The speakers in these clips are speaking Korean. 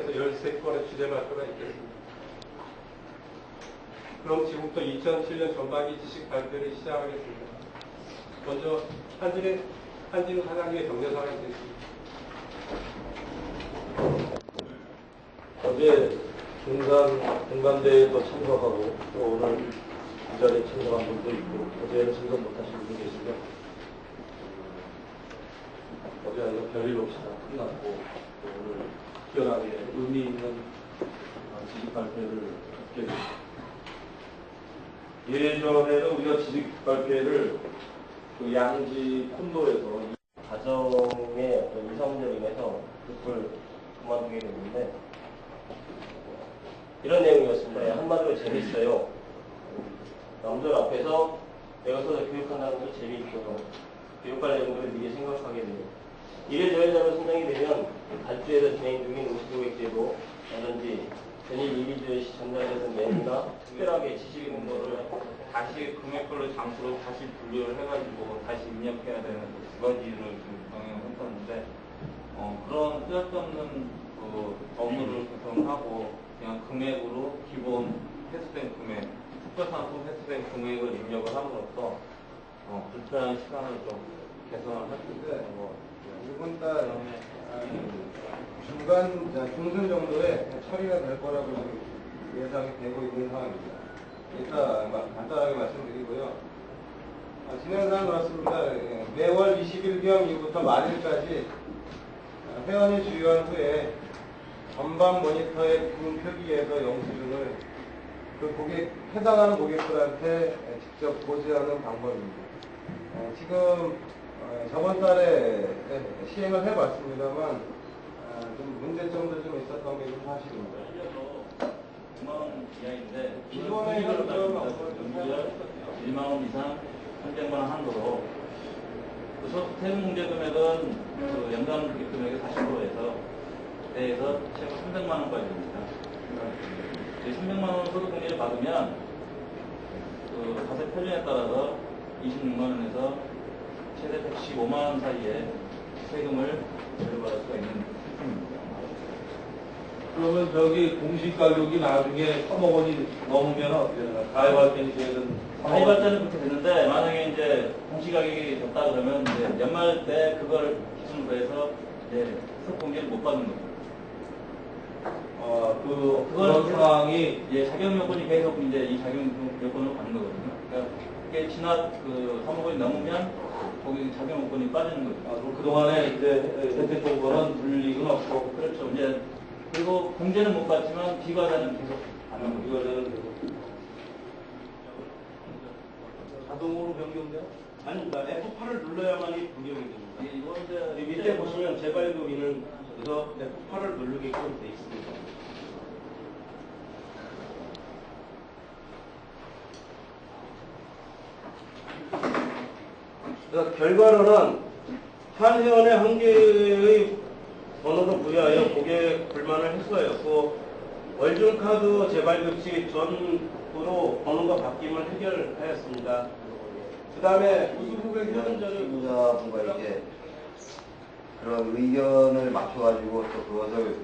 시작해서 13건의 주제 발표가 있겠습니다. 그럼 지금부터 2007년 전반기 지식 발표를 시작하겠습니다. 먼저 한진우 사장님의 경제사가 있겠습니다. 어제 등반대회도 참석하고 또 오늘 이 자리에 참석한 분도 있고 어제는 참석 못하신 분도 계시면 어제는 별일 없이 다 끝났고 또 오늘 특별하게 의미 있는 지식 발표를 갖게 됐습니다. 예전에는 우리가 지식 발표를 그 양지 콘도에서 가정의 어떤 이사 문제로 인해서 그걸 그만두게 됐는데 이런 내용이었습니다. 한마디로 재밌어요. 남들 앞에서 내가 서서 교육한다는 것도 재미있고 교육할 내용들을 미리 생각하게 돼요. 이래저래 선정이 되면 발주에서 진행 중인 음식교육제도 라든지 전일 이미지 전달되는 메뉴나 특별하게 지식 공부를 다시 금액별로 장소로 다시 분류를 해가지고 다시 입력해야 되는 두 가지를 좀 병행을 했었는데 그런 쓸데없는 그 업무를 구성하고 그냥 금액으로 기본 회수된 금액, 특별상품 회수된 금액을 입력을 함으로써 불편한 시간을 좀 개선을 했는데 이번 달 중순 정도에 처리가 될 거라고 지금 예상이 되고 있는 상황입니다. 이따 간단하게 말씀드리고요. 진행사항은 그렇습니다. 매월 20일경 이후부터 말일까지 회원이 주요한 후에 전반 모니터의 군 표기에서 영수증을 해당하는 고객들한테 직접 고지하는 방법입니다. 지금 저번 달에 시행을 해봤습니다만 좀 문제점도 좀 있었던 게 좀 사실입니다. 5만 원 이하인데 기존에 있는 그런 1만 원 이상 300만 원 한도로 그 소득 세금공제 금액은 그 연간 납입 금액의 40%에서 대해서 최고 300만 원까지 됩니다. 300만 원 소득공제를 받으면 그 가세 표준에 따라서 26만 원에서 최대 115만 원 사이에 세금을 지불받을 수가 있는 상품입니다. 그러면 저기 공시 가격이 나중에 3억 원이 넘으면 어떻게 되나? 가입할 때는 이제는 가입할 때는 그렇게 되는데 만약에 이제 공시 가격이 됐다 그러면 이제 연말 때 그걸 기준으로 해서 이제 소득공제를 못 받는 겁니다. 그런 상황이 자격 요건이 계속 이제 이 자격 요건으로 가는 거거든요. 그러니까 이게 지난 그 3억 원이 넘으면 거기 자격 요건이 빠지는 거죠. 그동안에 이제 혜택 본 거는 불이익은 없고 그렇죠. 이제 그리고 공제는 못 받지만 비과세는 계속 받는 거죠. 비과세는 계속 자동으로 변경돼요? 아닙니다. F8을 눌러야만이 변경이 됩니다. 이거 이제 이 밑에 보시면 재발급위는 그래서 F8을 누르게끔 돼 있습니다. 그래서 결과로는 한 회원의 한 개의 번호를 부여하여 고객 불만을 해소하였고 월중카드 재발급 시 전부로 번호가 바뀜을 해결하였습니다. 그 다음에 피부자분과 이렇게 그런 의견을 맞춰가지고 또 그것을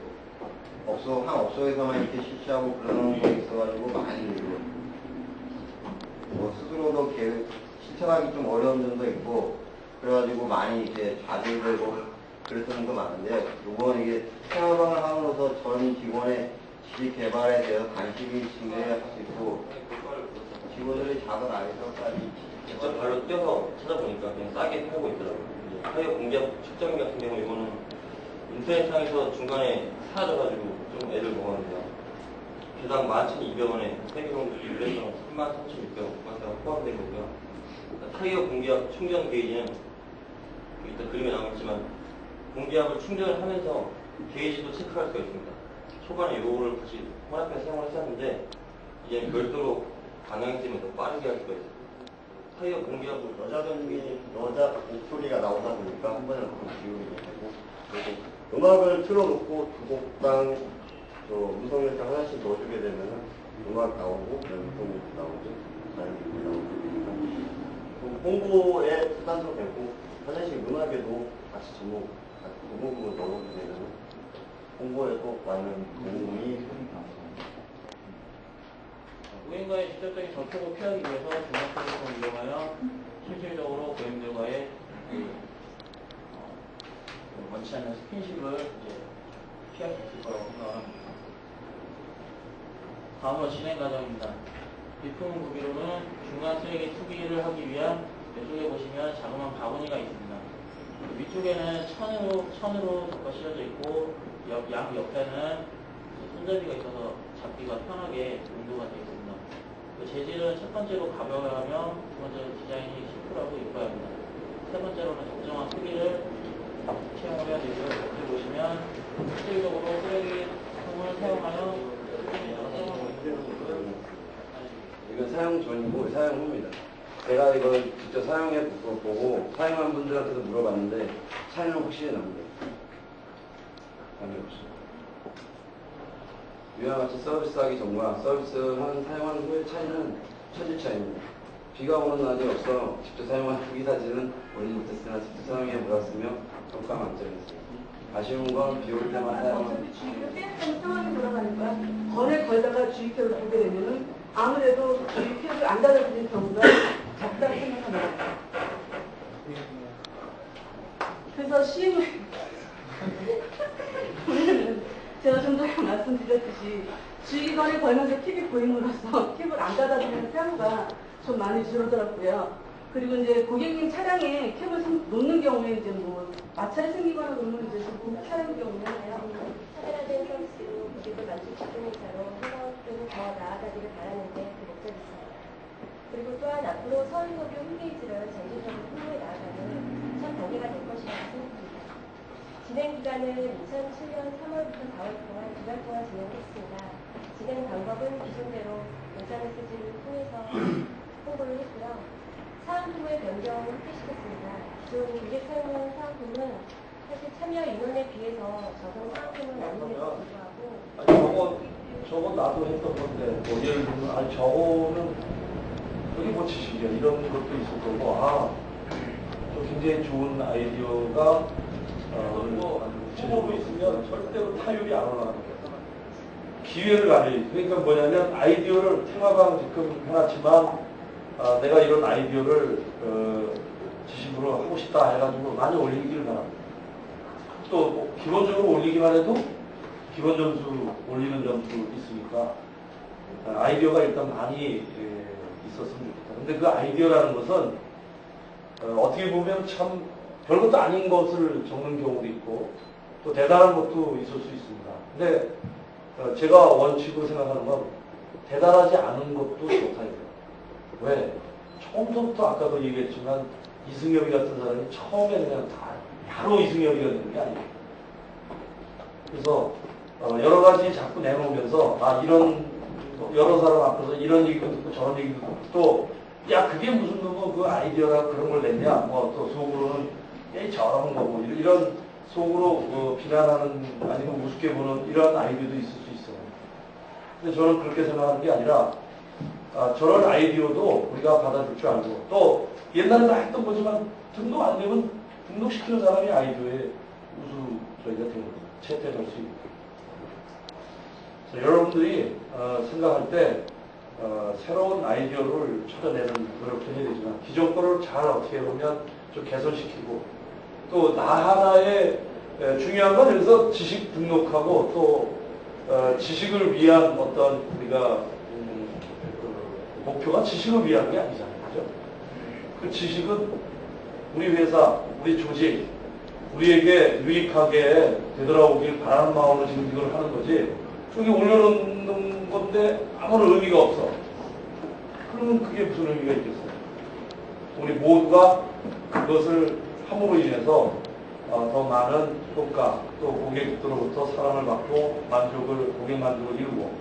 한 업소에서만 이렇게 실시하고 그러는 게 있어가지고 많이 뭐 스스로도 실천하기 좀 어려운 점도 있고 그래가지고 많이 이렇게 좌절되고 그랬던 거 많은데 이번 이게 생활방을 함으로써 전 직원의 지식 개발에 대해서 관심이 증대할 수 있고 직원들이 작은 아이들까지 직접 발로 뛰어서 찾아보니까 그냥 싸게 팔고 있더라고요. 타이어 공작 측정기 같은 경우 이거는 인터넷상에서 중간에 사라져가지고 좀 애들 먹었는데요. 개당 11,200원에 세계공들이 유래성 33,600원 가까이가 포함된 거고요. 타이어 공기압 충전 게이지는 일단 그림에 나오겠지만 공기압을 충전을 하면서 게이지도 체크할 수가 있습니다. 초반에 요거를 같이 혼합해서 사용을 했었는데 이제 별도로 반영이 되면 더 빠르게 할 수가 있어요. 타이어 공기압을 여자 목소리가 나오다 보니까 한 번에 좀 기울이 되고 그리고 음악을 틀어놓고 두 곡당 음성 요청 하나씩 넣어주게 되면은 음악 나오고 음성 요청 나오고 자연스럽게 나오고 홍보에 수단도 되고 사실 음악에도 같이 제목으로 넣어주게 되면 홍보에도 많은 도움이 고객과의 직접적인 접촉을 피하기 위해서 중간 플랫폼을 이용하여 실질적으로 고객들과의 원치 않는 스킨십을 이제 피할 수 있을 거라고 생각합니다. 다음으로 진행 과정입니다. 비품 구비로는 중간 쓰레기 투기를 하기 위한 왼쪽에 보시면 자그마한 바구니가 있습니다. 위쪽에는 천으로 덮어 씌워져 있고 양 옆에는 손잡이가 있어서 잡기가 편하게 용도가 되어 있습니다. 그 재질은 첫 번째로 가벼워야 하며 두 번째로 디자인이 심플하고 이뻐야 합니다. 세 번째로는 적정한 크기를 채용을 해야 되고요. 여기 보시면 실질적으로 쓰레기통을 사용하여 이건 사용 전이고 사용 후입니다. 제가 이걸 직접 사용해 보고 사용한 분들한테도 물어봤는데 차이는 확실히 납니다. 위와 같이 서비스하기 전과 서비스한 사용한 후의 차이는 천지 차이입니다. 비가 오는 날이 없어 직접 사용한 후기 사진은 올리지 못했으나 직접 사용해 보았으며 평가 만점이었습니다. 아쉬운 건 비 올 때만 사용한 어차피 주의를 빼앗으면 상황이 돌아가는 거야. 건에 걸다가 주의표를 보게 되면은 아무래도 주의표를 안 달아주는 경우가 적다고 생각합니다. 그래서 시행을 제가 좀 전에 말씀드렸듯이 주의건에 걸면서 팁이 보임으로써 팁을 안 닫아주는 사고가 좀 많이 줄어들었고요. 그리고 이제 고객님 차량에 캡을 놓는 경우에 이제 뭐 마찰이 생기거나 그러면 이제 좀 고급 차량 경우에 차별화된 서비스로 고객을 만족시키는 차로 해당으로 더 나아가기를 바라는데 그 목적이 있습니다. 그리고 또한 앞으로 서울고교 홈페이지를 전체적으로 홍보해 나아가는 첫 단계가 될 것이라고 생각합니다. 진행 기간은 2007년 3월부터 4월 동안 2달 동안 진행했습니다. 진행 방법은 기존대로 문자 메시지를 통해서 홍보를 했고요. 사은품의 변경을 확대시켰습니다. 기존 고객 사용하는 사은품은 사실 참여 인원에 비해서 적은 사은품은 아님에도 불구하고 저거 나도 했던 건데 뭐 예를 들면 아니 저거는 여기 뭐 지식이야 이런 것도 있을 거고 또 굉장히 좋은 아이디어가 제조로 있으면 절대로 타율이 안 올라가는 거예요. 기회를 가져야지. 그러니까 뭐냐면 아이디어를 테마방 지금 해놨지만 내가 이런 아이디어를 지식으로 하고 싶다 해가지고 많이 올리기를 바랍니다. 또뭐 기본적으로 올리기만 해도 기본 점수 올리는 점수 있으니까 아이디어가 일단 많이 있었으면 좋겠다. 근데 그 아이디어라는 것은 어떻게 보면 참 별것도 아닌 것을 적는 경우도 있고 또 대단한 것도 있을 수 있습니다. 근데 제가 원칙으로 생각하는 건 대단하지 않은 것도 좋다 이거예요. 왜? 처음부터 아까도 얘기했지만 이승엽이 같은 사람이 처음에 그냥 바로 이승엽이가 되는 게 아니에요. 그래서 여러 가지 자꾸 내놓으면서 이런 여러 사람 앞에서 이런 얘기도 듣고 저런 얘기도 듣고 또 야 그게 무슨 뭐 그 아이디어라고 그런 걸 냈냐 뭐 또 속으로는 저런 거고 이런 속으로 비난하는 아니면 우습게 보는 이런 아이디어도 있을 수 있어요. 근데 저는 그렇게 생각하는 게 아니라 저런 아이디어도 우리가 받아줄 줄 알고 또 옛날에 다 했던 거지만 등록 안 되면 등록시키는 사람이 아이디어의 우수 저희가 되는 거죠. 채택할 수 있고. 여러분들이 생각할 때 새로운 아이디어를 찾아내는 노력도 해야 되지만 기존 거를 잘 어떻게 보면 좀 개선시키고 또 나 하나의 중요한 건 여기서 지식 등록하고 또 지식을 위한 어떤 우리가 목표가 지식을 위한 게 아니잖아요. 그죠? 그 지식은 우리 회사, 우리 조직, 우리에게 유익하게 되돌아오길 바라는 마음으로 지금 이걸 하는 거지. 저기 올려놓는 건데 아무런 의미가 없어. 그러면 그게 무슨 의미가 있겠어요? 우리 모두가 그것을 함으로 인해서 더 많은 효과, 또 고객들로부터 사랑을 받고 고객 만족을 이루고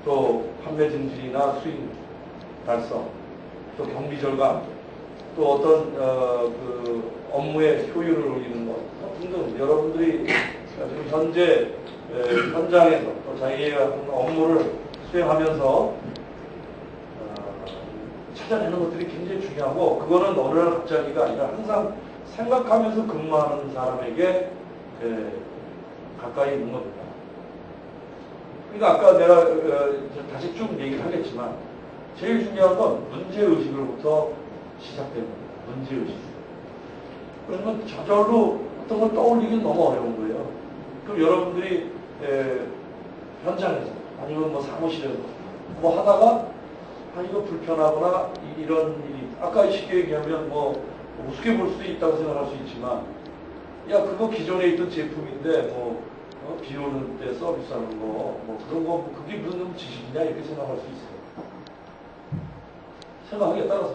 또 판매 증진이나 수익 달성, 또 경비 절감, 또 어떤 그 업무의 효율을 올리는 것 등등 여러분들이 지금 현재 현장에서 또 자기의 업무를 수행하면서 찾아내는 것들이 굉장히 중요하고 그거는 어느 날 갑자기가 아니라 항상 생각하면서 근무하는 사람에게 가까이 있는 겁니다. 그러니까 아까 내가 다시 쭉 얘기를 하겠지만 제일 중요한 건 문제의식으로부터 시작됩니다. 문제의식. 그러면 저절로 어떤 걸 떠올리긴 너무 어려운 거예요. 그럼 여러분들이 현장에서 아니면 뭐 사무실에서 뭐 하다가 이거 불편하거나 이런 일이 아까 쉽게 얘기하면 뭐 우습게 볼 수도 있다고 생각할 수 있지만 야 그거 기존에 있던 제품인데 뭐 비 오는 때 서비스하는 거 뭐 그런 거 그게 무슨 지식이냐 이렇게 생각할 수 있어요. 생각하기에 따라서.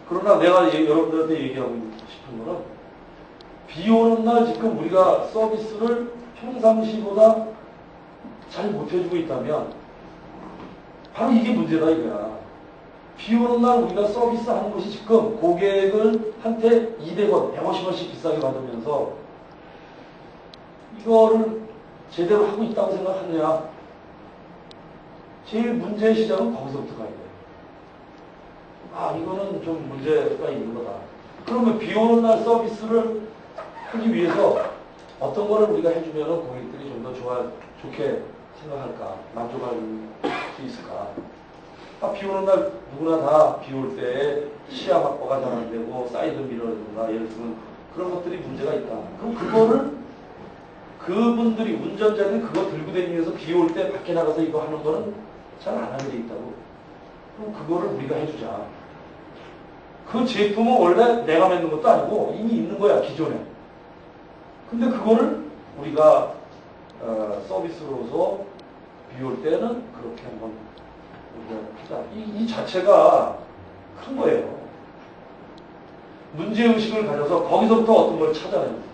그러나 내가 여러분들한테 얘기하고 싶은 거는 비 오는 날 지금 우리가 서비스를 평상시보다 잘 못해주고 있다면 바로 이게 문제다 이거야. 비 오는 날 우리가 서비스 하는 것이 지금 고객한테 200원, 150원씩 비싸게 받으면서 이거를 제대로 하고 있다고 생각하느냐. 제일 문제의 시작은 거기서부터 가야 돼. 이거는 좀 문제가 있는 거다. 그러면 비 오는 날 서비스를 하기 위해서 어떤 거를 우리가 해주면 고객들이 좀 더 좋게 생각할까, 만족할 수 있을까. 비 오는 날 누구나 다 비 올 때 시야 확보가 잘 안 되고 사이드 미러라든가 예를 들면 그런 것들이 문제가 있다. 그럼 그거를 그분들이 운전자들이 그거 들고 다니면서 비 올 때 밖에 나가서 이거 하는 거는 잘 안 하게 돼 있다고. 그럼 그거를 우리가 해주자. 그 제품은 원래 내가 만든 것도 아니고 이미 있는 거야 기존에. 근데 그거를 우리가 서비스로서 비 올 때는 그렇게 한번 우리가 하자. 이 자체가 큰 거예요. 문제의식을 가져서 거기서부터 어떤 걸 찾아내는 거예요.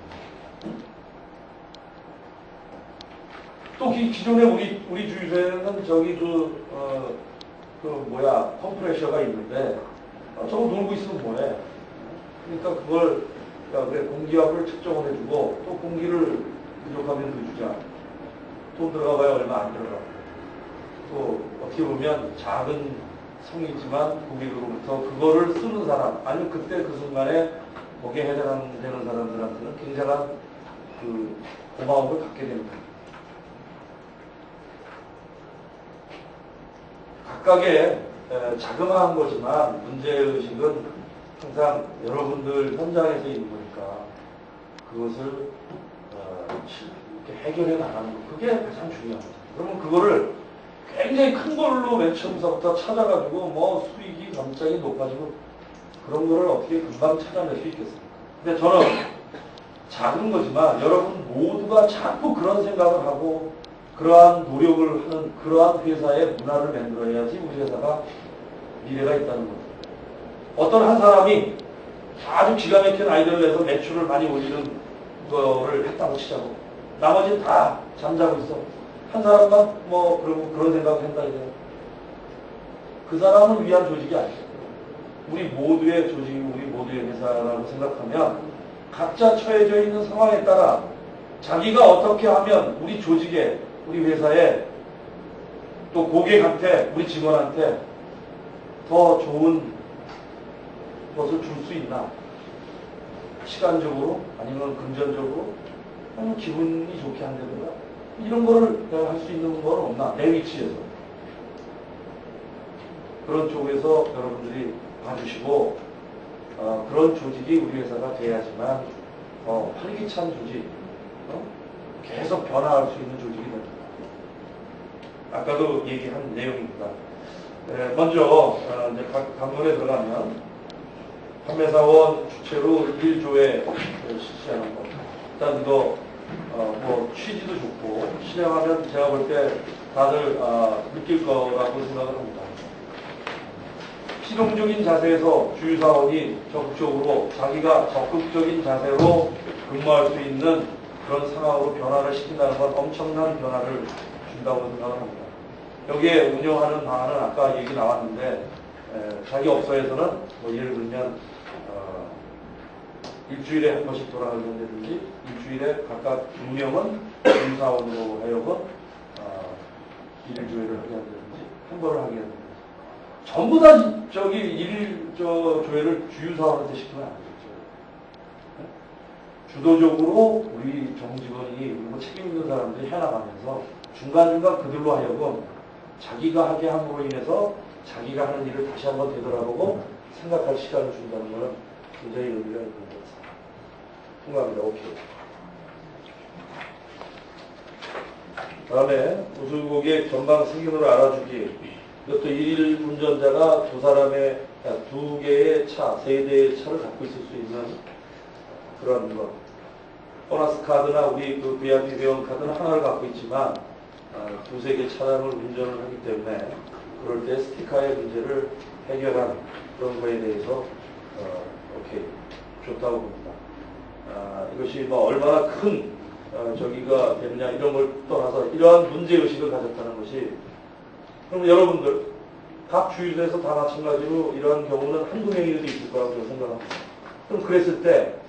또 기존에 우리 주유소에는 저기 컴프레셔가 있는데 저거 놀고 있으면 뭐해? 그러니까 그걸 그래 공기압을 측정을 해주고 또 공기를 부족하면 더 주자. 돈 들어가봐야 얼마 안 들어가. 또 어떻게 보면 작은 성이지만 고객으로부터 그거를 쓰는 사람 아니면 그때 그 순간에 거기에 해당되는 사람들한테는 굉장한 그 고마움을 갖게 됩니다. 각각의 자그마한 거지만 문제의식은 항상 여러분들 현장에서 있는 거니까 그것을 이렇게 해결해 나가는 거 그게 가장 중요합니다. 그러면 그거를 굉장히 큰 걸로 맨 처음부터 찾아가지고 뭐 수익이 갑자기 높아지고 그런 거를 어떻게 금방 찾아낼 수 있겠습니까? 근데 저는 작은 거지만 여러분 모두가 자꾸 그런 생각을 하고 그러한 노력을 하는 그러한 회사의 문화를 만들어야지 우리 회사가 미래가 있다는 거죠. 어떤 한 사람이 아주 기가 막힌 아이디어를 내서 매출을 많이 올리는 거를 했다고 치자고. 나머지는 다 잠자고 있어. 한 사람만 뭐 그런 생각을 한다 이제. 그 사람을 위한 조직이 아니죠. 우리 모두의 조직이 우리 모두의 회사라고 생각하면 각자 처해져 있는 상황에 따라 자기가 어떻게 하면 우리 조직에 우리 회사에 또 고객한테 우리 직원한테 더 좋은 것을 줄 수 있나 시간적으로 아니면 금전적으로 아니면 기분이 좋게 한다든가 이런 거를 할 수 있는 건 없나 내 위치에서 그런 쪽에서 여러분들이 봐주시고 그런 조직이 우리 회사가 돼야지만 활기찬 조직 계속 변화할 수 있는 조직이 됩니다. 아까도 얘기한 내용입니다. 먼저 이제 각 단문에 들어가면 판매사원 주체로 1조에 실시하는 것. 일단 이거 뭐 취지도 좋고 실행하면 제가 볼 때 다들 느낄 거라고 생각을 합니다. 실용적인 자세에서 주유사원이 적극적으로 자기가 적극적인 자세로 근무할 수 있는 그런 상황으로 변화를 시킨다는 건 엄청난 변화를 준다고 생각을 합니다. 여기에 운영하는 방안은 아까 얘기 나왔는데 자기 업소에서는 뭐 예를 들면 일주일에 한 번씩 돌아가는다든지 일주일에 각각 2명은 주유사원으로 하여금 일일조회를 하게 한다든지 한 번을 하게 한다든지 전부 다 일일 조회를 주유사원한테 시키면 안 되죠. 주도적으로 우리 정직원이 그리고 책임 있는 사람들이 해나가면서 중간중간 그들로 하여금 자기가 하게 함으로 인해서 자기가 하는 일을 다시 한번 되돌아보고 생각할 시간을 준다는 것은 굉장히 의미가 있는 것 같습니다. 통과합니다. 오케이. 다음에 우수고객 전방 승인으로 알아주기. 이것도 일일 운전자가 두 개의 차, 세 대의 차를 갖고 있을 수 있는 그런 것. 보너스 카드나 우리 그 VIP 회원 카드는 하나를 갖고 있지만 두세 개 차량을 운전을 하기 때문에 그럴 때 스티커의 문제를 해결한 그런 거에 대해서 오케이 좋다고 봅니다. 이것이 뭐 얼마나 큰 저기가 되느냐 이런 걸 떠나서 이러한 문제의식을 가졌다는 것이 그럼 여러분들 각 주유소에서 다 마찬가지로 이러한 경우는 한두 명이라도 있을 거라고 저는 생각합니다. 그럼 그랬을 때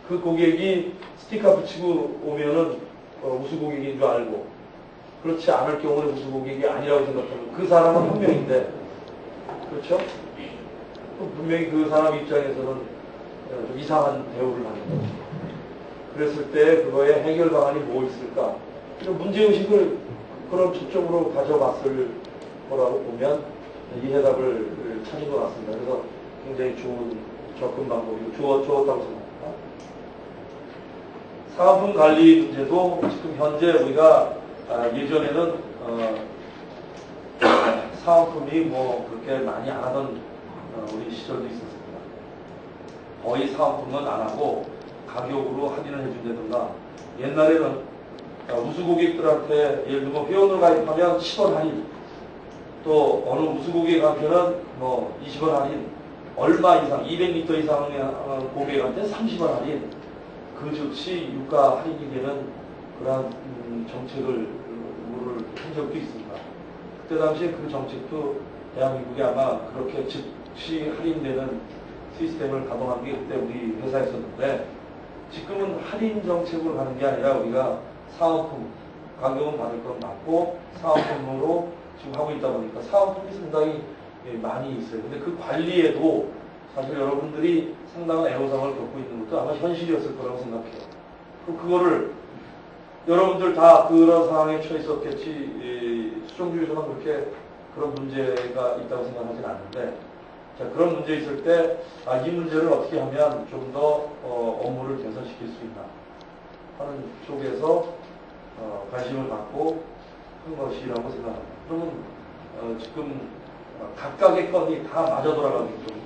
그 고객이 스티커 붙이고 오면은 우수 고객인 줄 알고 그렇지 않을 경우는 우수 고객이 아니라고 생각하면 그 사람은 한 명인데 그렇죠? 분명히 그 사람 입장에서는 좀 이상한 대우를 하는 거죠. 그랬을 때 그거의 해결 방안이 뭐 있을까? 이런 문제의식을 그런 초점으로 가져봤을 거라고 보면 이 해답을 찾은 것 같습니다. 그래서 굉장히 좋은 접근 방법이고 좋았다고 생각합니다. 사은품 관리 문제도 지금 현재 우리가 예전에는 사은품이 뭐 그렇게 많이 안 하던 우리 시절도 있었습니다. 거의 사은품은 안 하고 가격으로 할인을 해준다든가 옛날에는 우수 고객들한테 예를 들면 회원으로 가입하면 10원 할인 또 어느 우수 고객한테는 뭐 20원 할인 얼마 이상 200m 이상의 고객한테 30원 할인 그 즉시 유가 할인이 되는 그러한 정책을 한 적도 있습니다. 그때 당시에 그 정책도 대한민국이 아마 그렇게 즉시 할인되는 시스템을 가동한 게 그때 우리 회사였었는데 지금은 할인 정책으로 가는 게 아니라 우리가 사은품 가격은 받을 건 맞고 사은품으로 지금 하고 있다 보니까 사은품이 상당히 많이 있어요. 근데 그 관리에도 사실 여러분들이 상당한 애로사항을 겪고 있는 것도 아마 현실이었을 거라고 생각해요. 그럼 그거를 여러분들 다 그런 상황에 처했었겠지 수정주유소만 그렇게 그런 문제가 있다고 생각하진 않는데 자, 그런 문제 있을 때 이 문제를 어떻게 하면 좀 더 업무를 개선시킬 수 있나 하는 쪽에서 관심을 갖고 한 것이라고 생각합니다. 그러면 지금 각각의 건이 다 맞아 돌아가게끔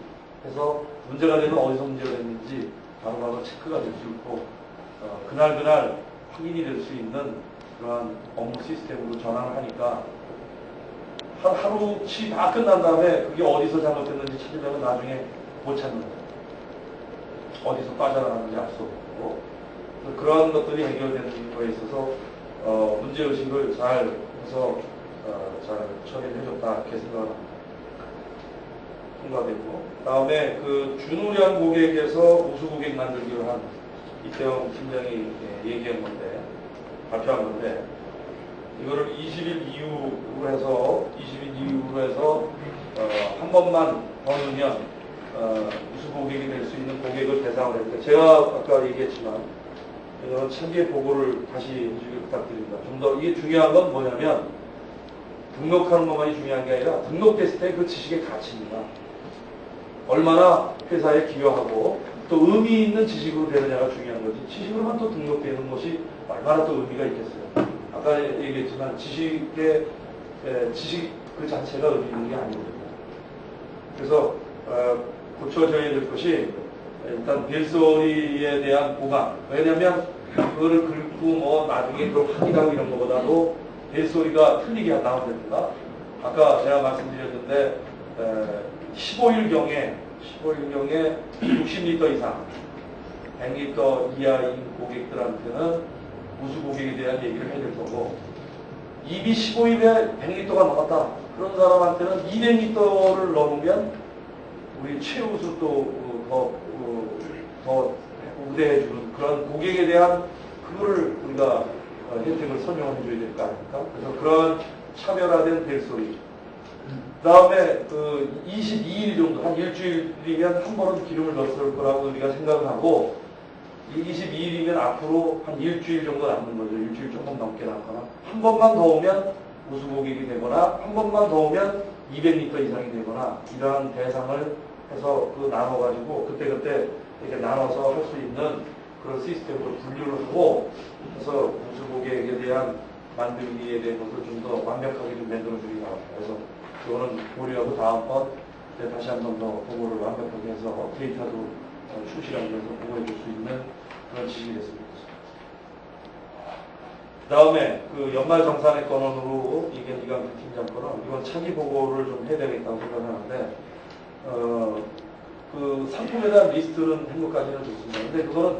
해서 문제가 되면 어디서 문제가 됐는지 바로바로 체크가 될 수 있고 그날 확인이 될 수 있는 그러한 업무 시스템으로 전환을 하니까 하루치 다 끝난 다음에 그게 어디서 잘못됐는지 찾으려면 나중에 못 찾는 거예요. 어디서 빠져나가는지 알 수 없고 그런 것들이 해결되는 거에 있어서 문제의식을 잘 해서 잘 처리를 해줬다 이렇게 생각합니다. 통과되고 다음에 그 준우량 고객에서 우수 고객 만들기로 한 이태영 팀장이 얘기한 건데 발표한 건데 이거를 20일 이후로 해서 한 번만 더 넣으면 우수 고객이 될 수 있는 고객을 대상으로 했는데 제가 아까 얘기했지만 이거는 참개 보고를 다시 해주길 부탁드립니다. 좀 더 이게 중요한 건 뭐냐면 등록하는 것만이 중요한 게 아니라 등록됐을 때 그 지식의 가치입니다. 얼마나 회사에 기여하고 또 의미 있는 지식으로 되느냐가 중요한 거지. 지식으로만 또 등록되는 것이 얼마나 또 의미가 있겠어요. 아까 얘기했지만 지식 그 자체가 의미 있는 게 아니거든요. 그래서 고쳐져야 될 것이 일단 벨소리에 대한 보강. 왜냐하면 그거를 긁고 뭐 나중에 그걸 확인하고 이런 것보다도 벨소리가 틀리게 나온답니다. 아까 제가 말씀드렸는데 15일경에 60리터 이상 100리터 이하인 고객들한테는 우수 고객에 대한 얘기를 해야 될 거고 입이 15일에 100리터가 넘었다. 그런 사람한테는 200리터를 넘으면 우리 최우수 또 더 우대해주는 그런 고객에 대한 그거를 우리가 혜택을 설명해 줘야 될 거 아닙니까? 그래서 그런 차별화된 벨소리. 그 다음에 그 22일 정도, 한 일주일이면 한 번은 기름을 넣었을 거라고 우리가 생각을 하고 22일이면 앞으로 한 일주일 정도 남는 거죠. 일주일 조금 넘게 남거나. 한 번만 더 오면 우수 고객이 되거나, 한 번만 더 오면 200m 이상이 되거나, 이러한 대상을 해서 그 나눠가지고 그때그때 이렇게 나눠서 할 수 있는 그런 시스템으로 분류를 하고, 그래서 우수 고객에 대한 만들기에 대한 것을 좀 더 완벽하게 좀 만들어주기가 합니다. 그래서 그거는 고려하고 다음번 다시 한 번 더 보고를 완벽하게 해서 데이터도 충실하면서 보고해 줄 수 있는 그런 지식이 됐으면 좋겠습니다. 그 다음에 그 연말정산의 건원으로 이강규 팀장 거는 이건 차기 보고를 좀 해야 되겠다고 생각하는데, 그 상품에 대한 리스트는 한 것까지는 좋습니다. 근데 그거는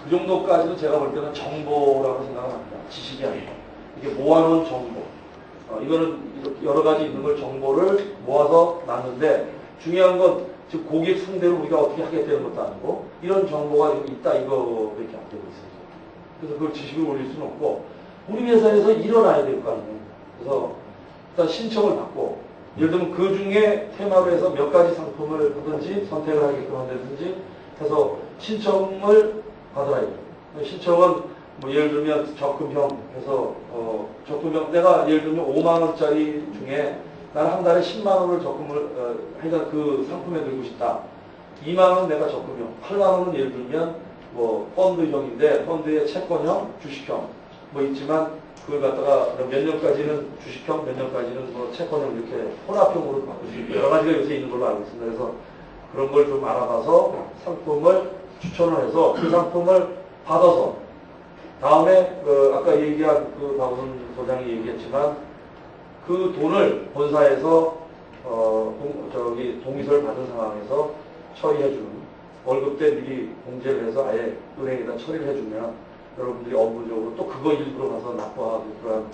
그 정도까지도 제가 볼 때는 정보라고 생각을 합니다. 지식이 아니고. 이게 모아놓은 정보. 이거는 여러 가지 있는 걸 정보를 모아서 놨는데, 중요한 건 즉 고객 상대로 우리가 어떻게 하겠다는 것도 아니고, 이런 정보가 여기 있다 이거밖에 안 되고 있어요. 그래서 그걸 지식을 올릴 수는 없고, 우리 회사에서 일어나야 될 거 아니에요. 그래서 일단 신청을 받고, 예를 들면 그 중에 테마로 해서 몇 가지 상품을 하든지 선택을 하게끔 한다든지 해서 신청을 받아야 돼요. 신청은 뭐 예를 들면 적금형 해서 적금형 내가 예를 들면 5만 원짜리 중에 나는 한 달에 10만 원을 적금을 해서 그 상품에 들고 싶다. 2만 원은 내가 적금형, 8만 원은 예를 들면 뭐 펀드형인데 펀드의 채권형, 주식형 뭐 있지만 그걸 갖다가 몇 년까지는 주식형, 몇 년까지는 뭐 채권형 이렇게 혼합형으로 바꿀 수 있고 여러 가지가 요새 있는 걸로 알고 있습니다. 그래서 그런 걸 좀 알아봐서 상품을 추천을 해서 그 상품을 받아서 다음에 아까 얘기한 그 박우선 소장이 얘기했지만 그 돈을 본사에서 동의서를 받은 상황에서 처리해주는 월급 때 미리 공제를 해서 아예 은행에다 처리를 해주면 여러분들이 업무적으로 또 그거 일부러 가서 납부하고 그런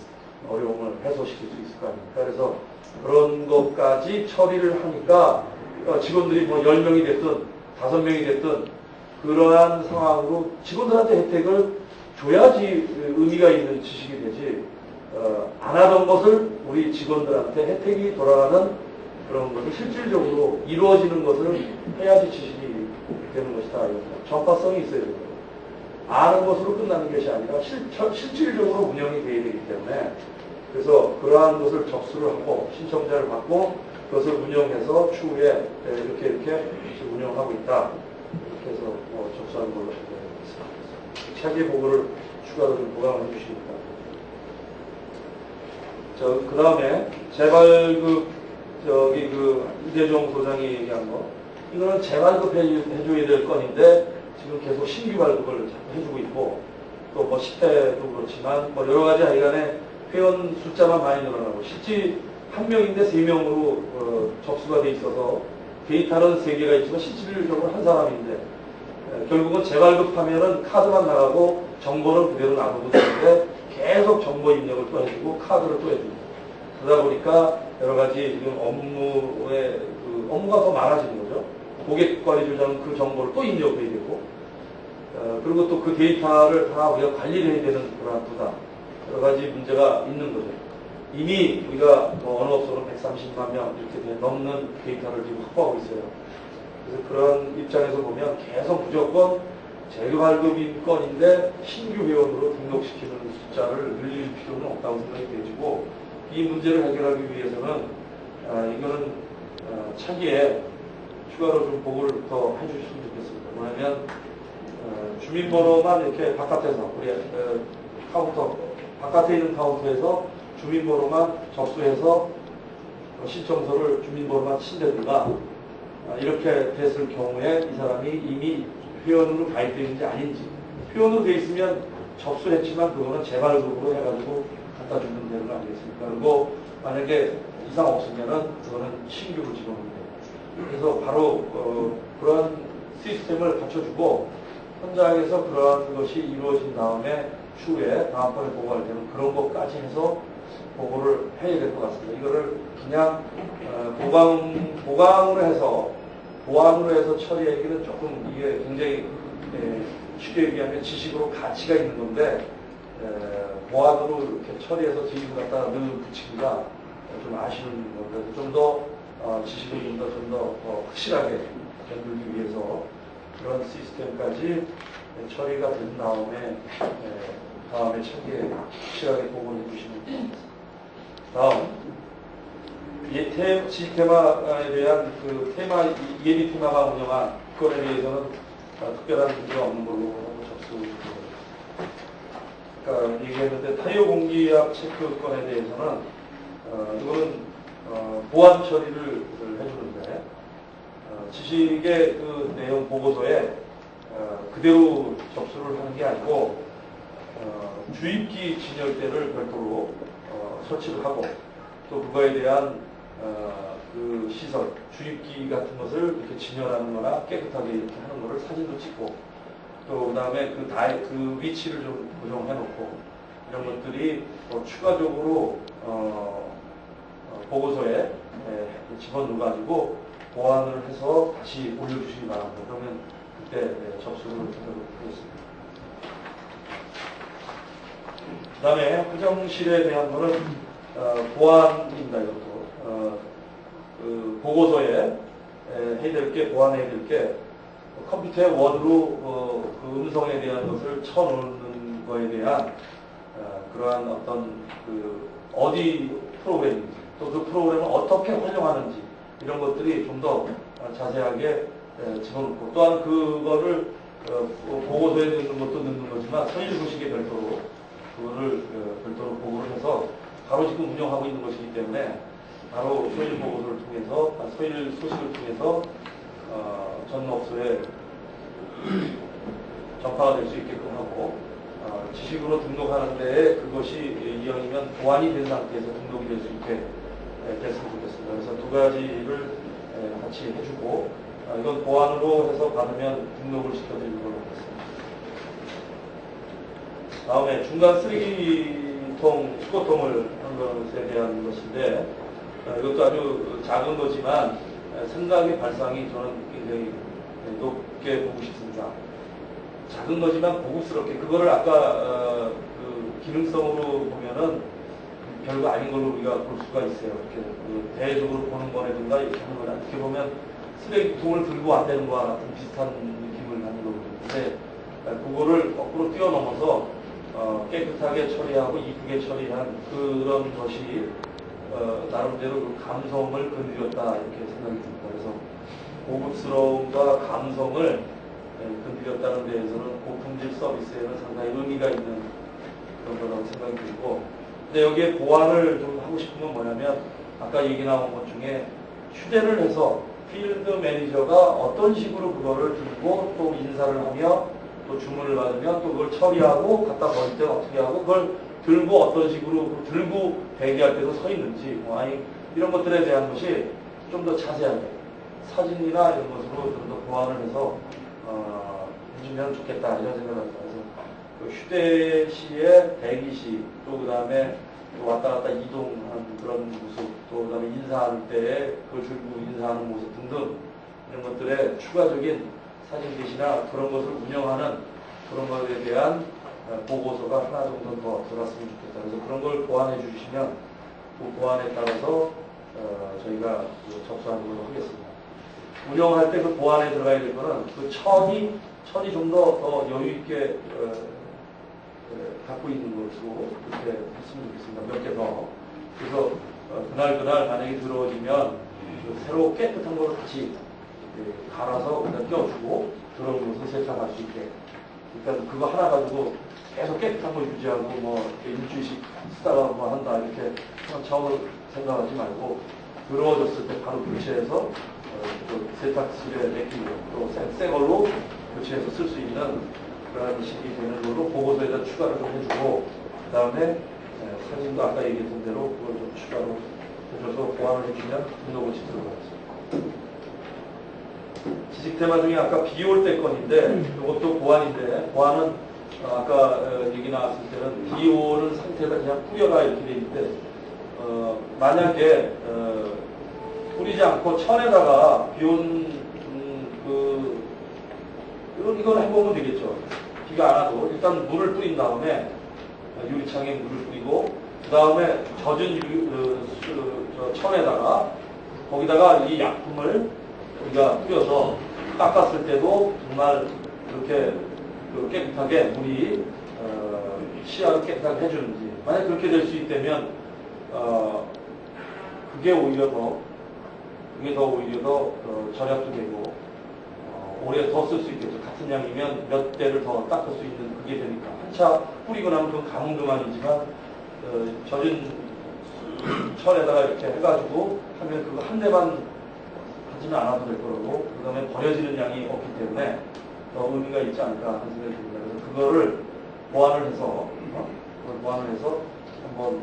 어려움을 해소시킬 수 있을 거 아닙니까? 그래서 그런 것까지 처리를 하니까 직원들이 뭐 10명이 됐든 5명이 됐든 그러한 상황으로 직원들한테 혜택을 줘야지 의미가 있는 지식이 되지, 안 하던 것을 우리 직원들한테 혜택이 돌아가는 그런 것을 실질적으로 이루어지는 것을 해야지 지식이 되는 것이다. 전파성이 있어야 됩니다. 아는 것으로 끝나는 것이 아니라 실질적으로 운영이 되어야 되기 때문에 그래서 그러한 것을 접수를 하고 신청자를 받고 그것을 운영해서 추후에 이렇게 운영하고 있다. 이렇게 해서 접수하는 걸로 되겠습니다. 차기 보고를 추가로 좀 보강해 주시니까. 그 다음에 재발급 이대종 소장이 얘기한 거 이거는 재발급 해줘야 될 건인데 지금 계속 신규 발급을 자꾸 해주고 있고 또 뭐 10대도 그렇지만 뭐 여러 가지 하여간에 회원 숫자만 많이 늘어나고 실제 한 명인데 3명으로 접수가 돼 있어서 데이터는 3개가 있지만 실질적으로 한 사람인데 결국은 재발급하면은 카드만 나가고 정보는 그대로 놔두고 있는데 계속 정보 입력을 또 해주고 카드를 또 해주고 그러다 보니까 여러 가지 지금 업무의 업무가 더 많아지는 거죠. 고객관리 조정 그 정보를 또 입력해야 되고 그리고 또 그 데이터를 다 우리가 관리를 해야 되는 그런 부담 여러 가지 문제가 있는 거죠. 이미 우리가 뭐 어느 업소는 130만 명 이렇게 넘는 데이터를 지금 확보하고 있어요. 그래서 그런 입장에서 보면 계속 무조건 재발급인 건인데 신규 회원으로 등록시키는 숫자를 늘릴 필요는 없다고 생각이 되지고 이 문제를 해결하기 위해서는 이거는 차기에 추가로 좀 보고를 더 해주셨으면 좋겠습니다. 뭐냐면 주민번호만 이렇게 바깥에서 우리 카운터 바깥에 있는 카운터에서 주민번호만 접수해서 신청서를 주민번호만 친다든가 이렇게 됐을 경우에 이 사람이 이미 회원으로 가입되어 있는지 아닌지 회원으로 되어 있으면 접수했지만 그거는 재발급으로 해가지고 갖다 주는 되는 거 아니겠습니까? 그리고 만약에 이상 없으면은 그거는 신규로 집어넣는 거예요. 그래서 바로 그러한 시스템을 갖춰주고 현장에서 그러한 것이 이루어진 다음에 추후에 다음번에 보고할 때는 그런 것까지 해서 보고를 해야 될 것 같습니다. 이거를 그냥 보강으로 해서 보완으로 해서 처리하기는 조금 이게 굉장히 쉽게 얘기하면 지식으로 가치가 있는 건데 보완으로 이렇게 처리해서 지식을 갖다가 늘 붙이기가 좀 아쉬운 건데 좀 더 지식을 좀 더 확실하게 만들기 위해서 그런 시스템까지 처리가 된 다음에 다음에 차기에 확실하게 보고해 주시면 됩니다. 다음 지식 테마에 대한 그 예비 테마가 운영한 건에 대해서는 특별한 문제가 없는 걸로 접수됩니다. 그러니까 얘기했는데 타이어 공기압 체크 건에 대해서는 이거는 보완 처리를 해주는데 지식의 그 내용 보고서에 그대로 접수를 하는 게 아니고 주입기 진열대를 별도로 설치를 하고 또 그거에 대한 그 시설, 주입기 같은 것을 이렇게 진열하는 거나 깨끗하게 이렇게 하는 거를 사진도 찍고 또 그다음에 그 위치를 좀 고정해 놓고 이런 것들이 또 추가적으로 보고서에 집어넣어 가지고 보완을 해서 다시 올려주시기 바랍니다. 그러면 그때 접수를 하도록 하겠습니다. 그 다음에 화장실에 대한 거는 보완입니다. 이것도 그 보고서에 해야 될 게 보완해야 될 게 컴퓨터에 워드로 그 음성에 대한 것을 쳐놓는 거에 대한 그러한 어떤 그 어디 프로그램인지 또 그 프로그램을 어떻게 활용하는지 이런 것들이 좀 더 자세하게 집어넣고 또한 그거를 보고서에 넣는 것도 넣는 거지만 서일 소식에 별도로 그거를 별도로 보고를 해서 바로 지금 운영하고 있는 것이기 때문에 바로 서일 보고서를 통해서 서일 소식을 통해서 전 업소에 전파가 될 수 있게끔 하고 지식으로 등록하는 데에 그것이 이왕이면 보완이 된 상태에서 등록이 될 수 있게 됐으면 좋겠습니다. 그래서 두 가지를 같이 해주고 이건 보완으로 해서 받으면 등록을 시켜드리는 걸로 하겠습니다. 다음에 중간 쓰레기통, 수거통을 하는 것에 대한 것인데 이것도 아주 작은 거지만 생각의 발상이 저는 굉장히 높게 보고 싶습니다. 작은 거지만 고급스럽게 그거를 아까 그 기능성으로 보면은 별거 아닌 걸로 우리가 볼 수가 있어요. 이렇게 그 대외적으로 보는 거라든가 이렇게 하는 거나 이렇게 보면 쓰레기통을 들고 안 되는 거와 같은 비슷한 느낌을 갖는 거거든요. 근데 그거를 거꾸로 뛰어넘어서 깨끗하게 처리하고 이쁘게 처리한 그런 것이 나름대로 그 감성을 건드렸다 이렇게 생각이 듭니다. 그래서 고급스러움과 감성을 건드렸다는 데에서는 고품질 서비스에는 상당히 의미가 있는 그런 거라고 생각이 들고 근데 여기에 보완을 좀 하고 싶은 건 뭐냐면 아까 얘기 나온 것 중에 휴대를 해서 필드 매니저가 어떤 식으로 그거를 들고 또 인사를 하며 또 주문을 받으면 또 그걸 처리하고 갖다 버릴 때 어떻게 하고 그걸 들고 어떤 식으로 들고 대기할 때도 서 있는지 아니 이런 것들에 대한 것이 좀 더 자세하게 사진이나 이런 것으로 좀 더 보완을 해서 해주면 좋겠다 이런 생각을 합니다. 그래서 그 휴대 시에 대기 시 또 그 다음에 왔다 갔다 이동하는 그런 모습 또 그 다음에 인사할 때 그걸 들고 인사하는 모습 등등 이런 것들에 추가적인 사진 대시나 그런 것을 운영하는 그런 것에 대한 보고서가 하나 정도 더 들어갔으면 좋겠다. 그래서 그런 걸 보완해 주시면 그 보완에 따라서 저희가 접수하는 걸로 하겠습니다. 운영할 때 그 보완에 들어가야 될 거는 그 천이 좀 더 여유 있게 갖고 있는 것으로 이렇게 했으면 좋겠습니다. 몇 개 더. 그래서 그날 만약에 들어오시면 그 새로 깨끗한 걸 같이 갈아서 그냥 껴주고 들어오는 것을 세탁할 수 있게. 그러니까 그거 하나 가지고 계속 깨끗한 걸 유지하고 뭐 일주일씩 쓰다가 뭐 한다 이렇게 차원을 생각하지 말고 들어오셨을 때 바로 교체해서 또 세탁실에 맡기고 또 새 걸로 교체해서 쓸 수 있는 그런 식이 되는 걸로 보고서에다 추가를 좀 해주고 그 다음에 사진도 아까 얘기했던 대로 그걸 좀 추가로 해줘서 보완을 해주면 등록을 시키도록 하겠습니다. 지식 테마 중에 아까 비 올 때 건인데 이것도 보완인데 보완은 아까 얘기 나왔을 때는 비 오는 상태가 그냥 뿌려라 이렇게 돼 있는데 만약에 뿌리지 않고 천에다가 비 온 이걸 해보면 되겠죠. 비가 안 와도 일단 물을 뿌린 다음에 유리창에 물을 뿌리고 그 다음에 젖은 천에다가 거기다가 이 약품을 우리가 뿌려서 닦았을 때도 정말 이렇게 그 깨끗하게 물이 시야를 깨끗하게 해주는지. 만약 그렇게 될 수 있다면 그게 오히려 더 절약도 되고 오래 더 쓸 수 있겠죠. 같은 양이면 몇 대를 더 닦을 수 있는 그게 되니까. 한차 뿌리고 나면 그건 감은 그만이지만 젖은 철에다가 이렇게 해가지고 하면 그거 한 대만 하지는 않아도 될 거라고, 그 다음에 버려지는 양이 없기 때문에 더 의미가 있지 않을까 하는 생각이 듭니다. 그래서 그거를 보완을 해서 한번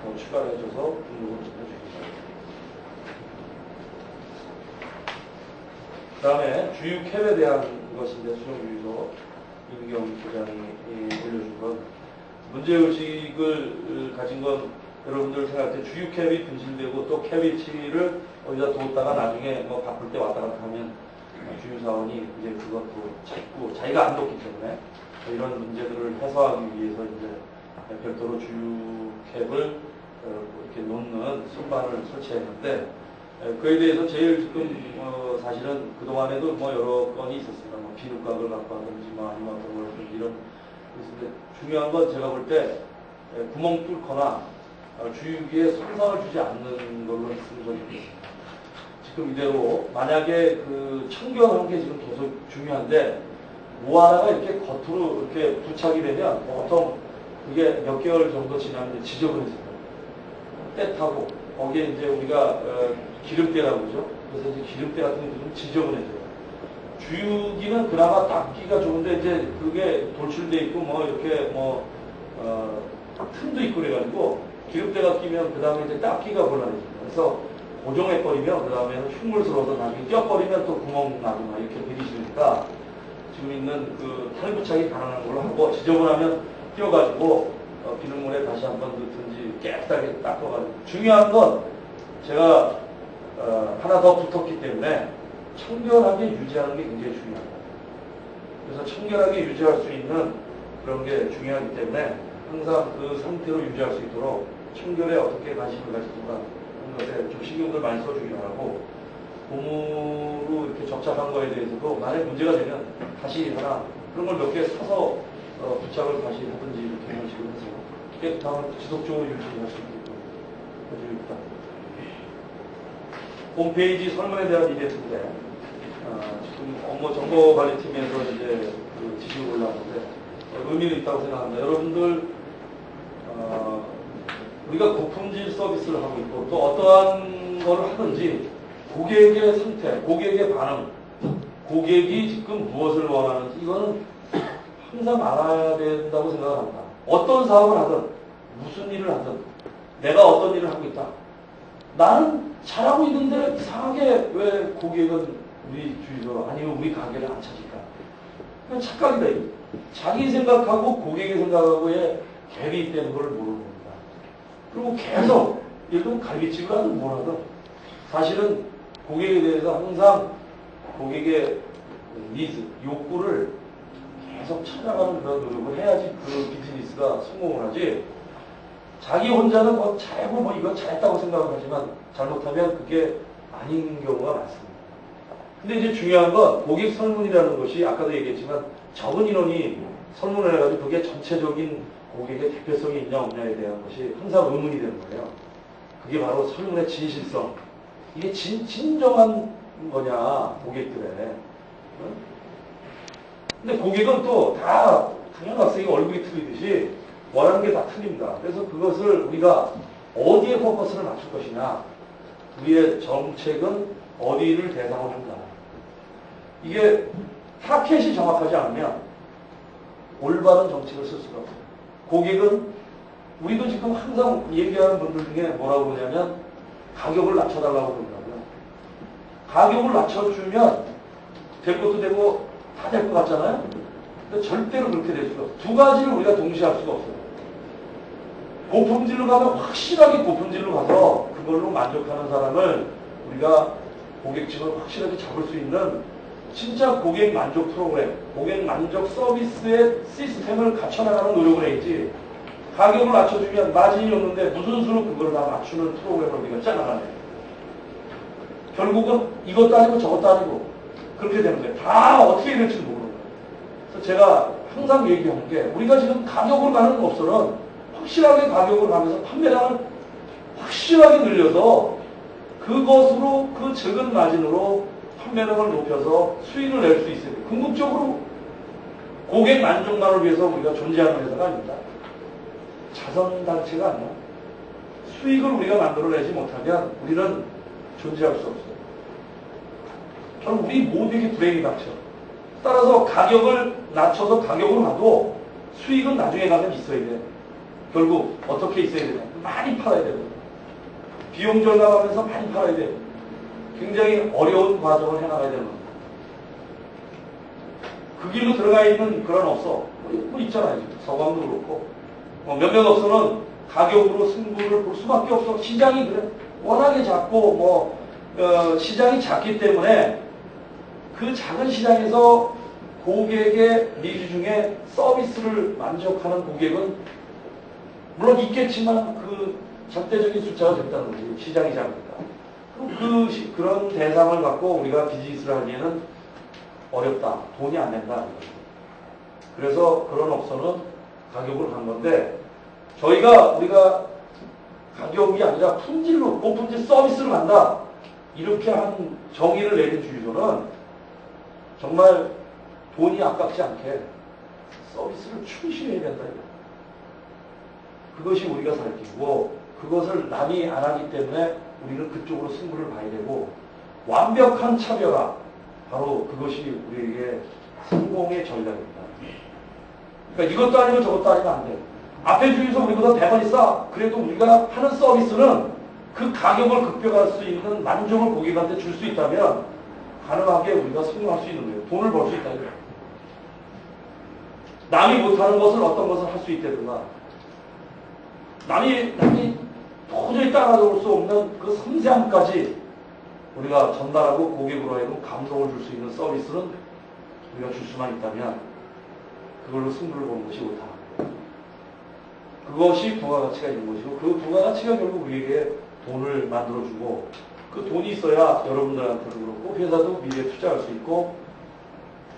더 추가를 해줘서 등록을 좀 해주겠습니다. 그 다음에 주유 캡에 대한 것인데, 수정주유소 임경 부장이 올려준 건, 문제의식을 가진 건 여러분들 생각할 때 주유 캡이 분실되고 또 캡 위치를 어디다 뒀다가 나중에 뭐 바꿀 때 왔다 갔다 하면 주유사원이 이제 그것도 자꾸 자기가 안 뒀기 때문에 이런 문제들을 해소하기 위해서 이제 별도로 주유 캡을 이렇게 놓는 선반을 설치했는데, 그에 대해서 제일 지금 사실은 그동안에도 뭐 여러 건이 있었습니다. 뭐 비누각을 갖고 하든지 뭐 아니면 어떤 걸 이런 있는데, 중요한 건 제가 볼 때 구멍 뚫거나 주유기에 손상을 주지 않는 걸로 했으면 좋겠습니다. 지금 이대로 만약에 그 청결한 게 지금 계속 중요한데, 뭐 하나가 이렇게 겉으로 이렇게 부착이 되면 보통 그게 몇 개월 정도 지나면 지저분해져요. 때 타고 거기에 이제 우리가 기름때라고 그러죠. 그래서 이제 기름때 같은 게 좀 지저분해져요. 주유기는 그나마 닦기가 좋은데 이제 그게 돌출돼 있고 뭐 이렇게 틈도 있고 그래가지고 기름때가 끼면 그 다음에 이제 닦기가 곤란해집니다. 그래서 고정해버리면 그 다음에는 흉물스러워서 나중에 껴버리면 또 구멍 나고 막 이렇게 되기 싫으니까 지금 있는 그 탈부착이 가능한 걸로 하고, 지저분하면 띄워가지고 비눗물에 다시 한번 넣든지 깨끗하게 닦아가지고. 중요한 건 제가 하나 더 붙었기 때문에 청결하게 유지하는 게 굉장히 중요합니다. 그래서 청결하게 유지할 수 있는 그런 게 중요하기 때문에 항상 그 상태로 유지할 수 있도록 청결에 어떻게 관심을 가지는가 하는 것에 좀 신경을 많이 써주기로 하고, 고무로 이렇게 접착한 거에 대해서도 만약 문제가 되면 다시 하나 그런 걸 몇 개 사서 부착을 다시 하든지 이렇게 이런 식으로 해서 깨끗함을 지속적으로 유지할 수 있게끔 해주겠다. 홈페이지 설문에 대한 이벤트인데, 지금 업무 정보관리팀에서 이제 그 지시가 올라오는데 의미는 있다고 생각합니다. 여러분들 우리가 고품질 서비스를 하고 있고 또 어떠한 걸 하든지 고객의 상태, 고객의 반응, 고객이 지금 무엇을 원하는지 이거는 항상 알아야 된다고 생각합니다. 어떤 사업을 하든 무슨 일을 하든 내가 어떤 일을 하고 있다. 나는 잘하고 있는데 이상하게 왜 고객은 우리 주유소 아니면 우리 가게를 안 찾을까? 그냥 착각이다. 이거. 자기 생각하고 고객의 생각하고의 갭이 있다는 걸 모르는 겁니다. 그리고 계속 예를 들면 갈비집을 하든 뭘 하든 사실은 고객에 대해서 항상 고객의 니즈, 욕구를 계속 찾아가는 그런 노력을 해야지 그 비즈니스가 성공을 하지. 자기 혼자는 뭐 잘하고 뭐 이건 잘했다고 생각을 하지만 잘못하면 그게 아닌 경우가 많습니다. 근데 이제 중요한 건 고객 설문이라는 것이 아까도 얘기했지만 적은 인원이 설문을 해가지고 그게 전체적인 고객의 대표성이 있냐 없냐에 대한 것이 항상 의문이 되는 거예요. 그게 바로 설문의 진실성. 이게 진정한 거냐 고객들의. 근데 고객은 또 다 당연 학생이 얼굴이 틀리듯이 원하는 게 다 틀립니다. 그래서 그것을 우리가 어디에 포커스를 맞출 것이냐, 우리의 정책은 어디를 대상으로 한다. 이게 타켓이 정확하지 않으면 올바른 정책을 쓸 수가 없어요. 고객은 우리도 지금 항상 얘기하는 분들 중에 뭐라고 그러냐면 가격을 낮춰달라고 그러더라고요. 가격을 낮춰주면 될 것도 되고 다 될 것 같잖아요. 근데 절대로 그렇게 될 수가 없어요. 두 가지를 우리가 동시에 할 수가 없어요. 고품질로 가면 확실하게 고품질로 가서 그걸로 만족하는 사람을 우리가 고객층을 확실하게 잡을 수 있는 진짜 고객 만족 프로그램, 고객 만족 서비스의 시스템을 갖춰나가는 노력을 해야지. 가격을 낮춰주면 마진이 없는데 무슨 수로 그걸 다 맞추는 프로그램을 우리가 짜나가네. 결국은 이것도 아니고 저것도 아니고 그렇게 되는 거예요. 다 어떻게 될지 모르는 거예요. 그래서 제가 항상 얘기하는 게 우리가 지금 가격으로 가는 업소는 확실하게 가격을 가면서 판매량을 확실하게 늘려서 그것으로 그 적은 마진으로 판매량을 높여서 수익을 낼 수 있어요. 궁극적으로 고객 만족만을 위해서 우리가 존재하는 회사가 아닙니다. 자선단체가 아니야. 수익을 우리가 만들어내지 못하면 우리는 존재할 수 없어요. 저는 우리 모두에게 불행이 닥쳐. 따라서 가격을 낮춰서 가격으로 가도 수익은 나중에 가면 있어야 돼. 결국 어떻게 있어야 되냐. 많이 팔아야 돼요. 비용 절감하면서 많이 팔아야 돼요. 굉장히 어려운 과정을 해나가야 되는 겁니다. 그 길로 들어가 있는 그런 업소 뭐 있잖아요. 서광도 그렇고 몇몇 업소는 가격으로 승부를 볼 수밖에 없어. 시장이 그래. 워낙에 작고 시장이 작기 때문에 그 작은 시장에서 고객의 니즈 중에 서비스를 만족하는 고객은 물론 있겠지만 그 절대적인 숫자가 적다는 거지. 시장이 작으니까. 그런 대상을 갖고 우리가 비즈니스를 하기에는 어렵다. 돈이 안 된다. 그래서 그런 업소는 가격으로 간 건데 우리가 가격이 아니라 품질로 고품질 서비스를 간다. 이렇게 한 정의를 내린 주유소는 정말 돈이 아깝지 않게 서비스를 충실해야 된다. 그것이 우리가 살 길이고 그것을 남이 안 하기 때문에 우리는 그쪽으로 승부를 봐야 되고 완벽한 차별화 바로 그것이 우리에게 성공의 전략입니다. 그러니까 이것도 아니고 저것도 아니면 안 돼요. 앞에 주유소 우리보다 100원이 싸. 그래도 우리가 하는 서비스는 그 가격을 극복할 수 있는 만족을 고객한테 줄 수 있다면 가능하게 우리가 성공할 수 있는 거예요. 돈을 벌 수 있다. 남이 못하는 것을 어떤 것을 할 수 있다든가 남이 도저히 따라잡을 수 없는 그 섬세함까지 우리가 전달하고 고객으로 하여금 감동을 줄 수 있는 서비스는 우리가 줄 수만 있다면 그걸로 승부를 보는 것이 옳다. 그것이 부가가치가 있는 것이고 그 부가가치가 결국 우리에게 돈을 만들어주고 그 돈이 있어야 여러분들한테도 그렇고 회사도 미래에 투자할 수 있고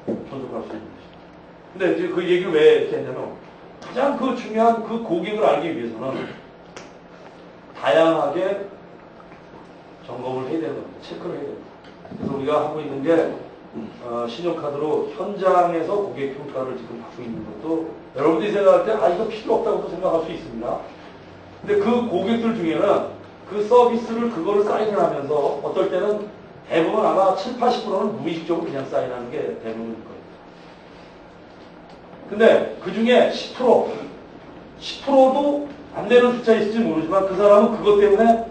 존속할 수 있는 것이다. 근데 이제 그 얘기를 왜 이렇게 했냐면 가장 그 중요한 그 고객을 알기 위해서는 다양하게 점검을 해야 되는 겁니다. 체크를 해야 됩니다. 그래서 우리가 하고 있는 게 신용카드로 현장에서 고객 평가를 지금 받고 있는 것도 여러분들이 생각할 때 이거 필요 없다고도 생각할 수 있습니다. 근데 그 고객들 중에는 그 서비스를 그거를 사인을 하면서 어떨 때는 대부분 아마 7, 80%는 무의식적으로 그냥 사인하는 게 대부분일 거예요. 근데 그 중에 10%도 안 되는 숫자 있을지 모르지만 그 사람은 그것 때문에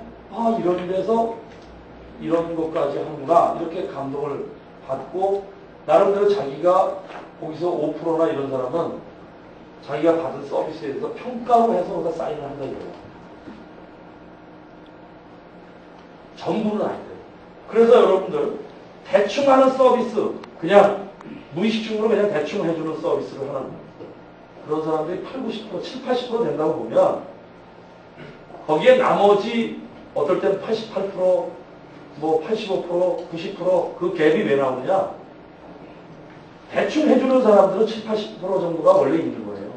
이런 데서 이런 것까지 하는구나 이렇게 감동을 받고 나름대로 자기가 거기서 5%나 이런 사람은 자기가 받은 서비스에 대해서 평가로 해서 거기다 사인을 한다 이거예요. 전부는 아니에요. 그래서 여러분들 대충 하는 서비스 그냥 무의식적으로 그냥 대충 해주는 서비스를 하는 그런 사람들이 80, 90%, 7, 80% 된다고 보면 거기에 나머지 어떨 때는 88%, 85%, 90% 그 갭이 왜 나오느냐? 대충 해주는 사람들은 7, 80% 정도가 원래 있는 거예요.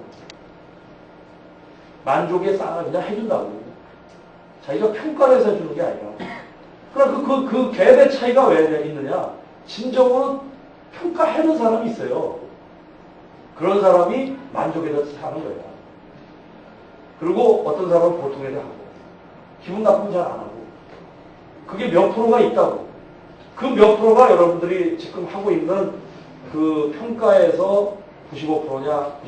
만족의 쌍을 그냥 해준다고. 자기가 평가를 해서 해주는 게 아니라. 그러니까 그 갭의 차이가 왜 있느냐? 진정으로 평가해는 사람이 있어요. 그런 사람이 만족에다 사는 거예요. 그리고 어떤 사람은 보통에다 하고. 기분 나쁘면 잘 안 하고. 그게 몇 프로가 있다고. 그 몇 프로가 여러분들이 지금 하고 있는 그 평가에서 95%냐,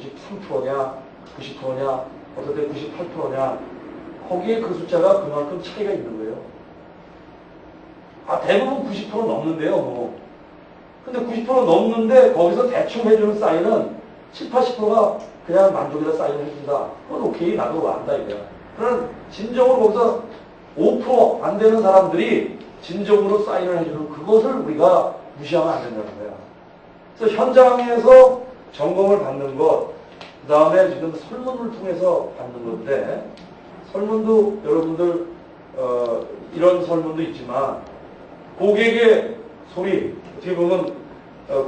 93%냐, 90%냐, 어떨 때 98%냐, 거기에 그 숫자가 그만큼 차이가 있는 거예요. 대부분 90% 넘는데요, 뭐. 근데 90% 넘는데 거기서 대충 해주는 사인은 7, 80%가 그냥 만족에다 사인을 해준다. 그건 오케이, 나도 안다, 이거야. 그런 진정으로 거기서 5% 안 되는 사람들이 진정으로 사인을 해주는 그것을 우리가 무시하면 안 된다는 거야. 그래서 현장에서 점검을 받는 것, 그 다음에 지금 설문을 통해서 받는 건데, 설문도 여러분들, 이런 설문도 있지만, 고객의 소리, 어떻게 보면,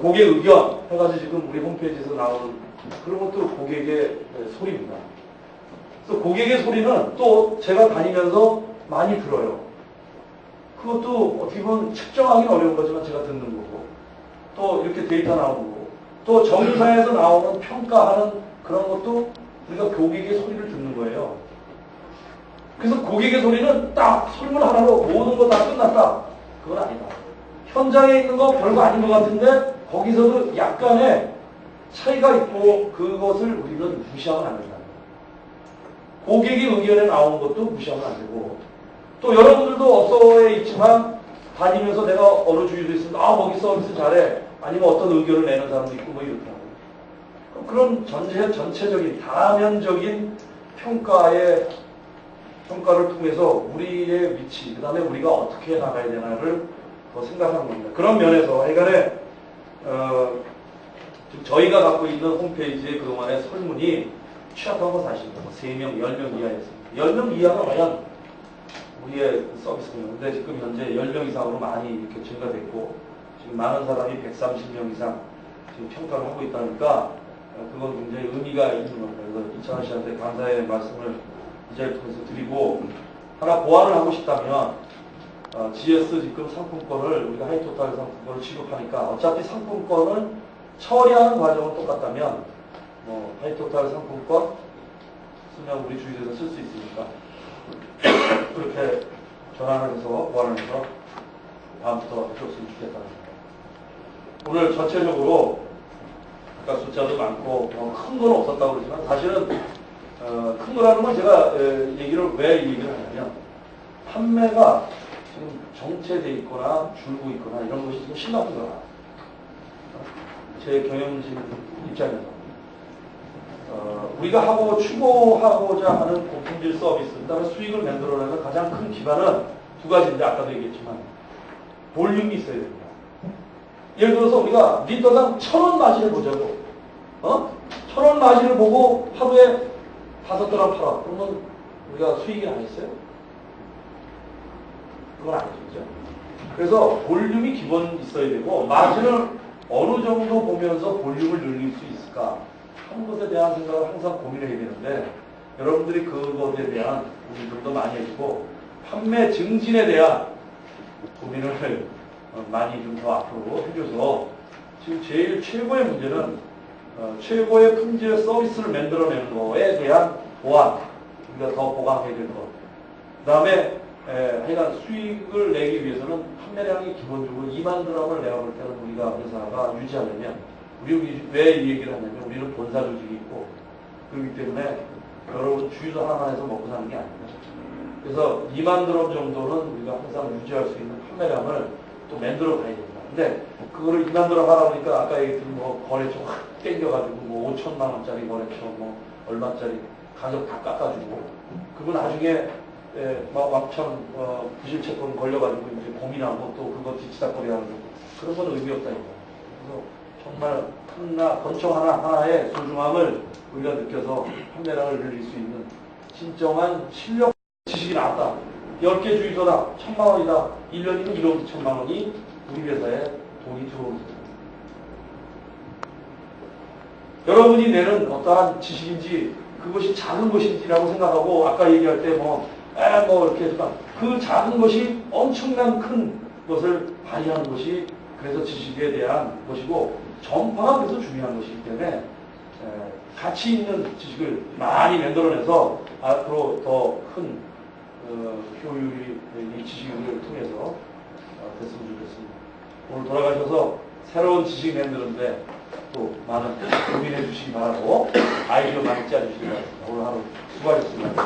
고객 의견 해가지고 지금 우리 홈페이지에서 나오는 그런 것도 고객의 소리입니다. 그래서 고객의 소리는 또 제가 다니면서 많이 들어요. 그것도 어떻게 보면 측정하기는 어려운 거지만 제가 듣는 거고, 또 이렇게 데이터 나오는 거고, 또 정유사에서 나오는 평가하는 그런 것도 우리가 고객의 소리를 듣는 거예요. 그래서 고객의 소리는 딱 설문 하나로 모든 거 다 끝났다. 그건 아니다. 현장에 있는 거 별거 아닌 것 같은데 거기서도 약간의 차이가 있고 그것을 우리는 무시하면 안 된다. 고객의 의견에 나오는 것도 무시하면 안 되고, 또 여러분들도 업소에 있지만 다니면서 내가 어느 주위도 있으면 거기 서비스 잘해, 아니면 어떤 의견을 내는 사람도 있고 뭐 이렇더라고요. 그런 전체적인 다면적인 평가를 통해서 우리의 위치, 그 다음에 우리가 어떻게 나가야 되나를 더 생각하는 겁니다. 그런 면에서 하여간에 지금 저희가 갖고 있는 홈페이지의 그동안의 설문이 취약한 건 사실입니다. 3명, 10명 이하였습니다. 10명 이하가 과연 우리의 서비스군요. 근데 지금 현재 10명 이상으로 많이 이렇게 증가됐고, 지금 많은 사람이 130명 이상 지금 평가를 하고 있다니까 그건 굉장히 의미가 있는 겁니다. 그래서 이찬원 씨한테 감사의 말씀을 이 자리를 통해서 드리고, 하나 보완을 하고 싶다면 GS 지금 상품권을 우리가 하이토탈 상품권을 취급하니까 어차피 상품권을 처리하는 과정은 똑같다면 하이토탈 상품권 쓰면 우리 주위에서 쓸 수 있으니까 그렇게 전환을 해서 보완을 해서 다음부터 해줬으면 좋겠다는 거예요. 오늘 전체적으로 아까 숫자도 많고 큰 건 없었다고 그러지만 사실은 큰 거라는 건 제가 왜 얘기를 하냐면 판매가 지금 정체돼 있거나 줄고 있거나 이런 것이 좀 심각한 거다. 제 경영진 입장에서 우리가 추구하고자 하는 고품질 서비스, 그 다음에 수익을 만들어내는 가장 큰 기반은 두 가지인데 아까도 얘기했지만 볼륨이 있어야 됩니다. 예를 들어서 우리가 리터당 1,000원 마진을 보자고, 1,000원 마진을 보고 하루에 5드람 팔아. 그러면 우리가 수익이 나겠어요? 그건 아니죠. 그죠? 그래서 볼륨이 기본 있어야 되고, 마진을 어느 정도 보면서 볼륨을 늘릴 수 있을까 하는 것에 대한 생각을 항상 고민해야 되는데, 여러분들이 그것에 대한 고민 좀 더 많이 해주고, 판매 증진에 대한 고민을 많이 좀 더 앞으로 해줘서, 지금 제일 최고의 문제는 최고의 품질의 서비스를 만들어내는 거에 대한 보완, 우리가 더 보강해야 될 것. 그 다음에 하여간 수익을 내기 위해서는 판매량이 기본적으로 2만 드럼을 내가 볼 때는 우리가 회사가 유지하려면, 우리 왜 이 얘기를 하냐면 우리는 본사 조직이 있고 그렇기 때문에 여러분 주유소 하나만 해서 먹고 사는 게 아닙니다. 그래서 2만 드럼 정도는 우리가 항상 유지할 수 있는 판매량을 또 만들어 가야 됩니다. 근데 그거를 2만 드럼 하다 보니까 아까 얘기했던 거래처 확 땡겨가지고 5천만 원짜리 거래처 얼마짜리 가격 다 깎아주고, 그거 나중에 왕창 부실채권 걸려가지고 이제 고민하고 또 그거 뒤치다거리 하는 거, 그런 건 의미 없다 이거. 그래서 정말 권총 하나하나의 소중함을 우리가 느껴서 판매량을 늘릴 수 있는 진정한 실력 지식이 나왔다. 10개 주유소다. 1,000만 원이다. 1년이면 1억 2천만 원이 우리 회사에 돈이 들어오는. 여러분이 내는 어떠한 지식인지 그것이 작은 것인지라고 생각하고, 아까 얘기할 때 이렇게 해서 그 작은 것이 엄청난 큰 것을 발휘하는 것이 그래서 지식에 대한 것이고, 전파가 그래서 중요한 것이기 때문에 가치 있는 지식을 많이 만들어내서 앞으로 더 큰 효율이 이 지식을 통해서 됐으면 좋겠습니다. 오늘 돌아가셔서 새로운 지식 만드는데 또 많은 고민해 주시기 바라고, 아이디어 많이 짜주시기 바랍니다. 오늘 하루 수고하셨습니다.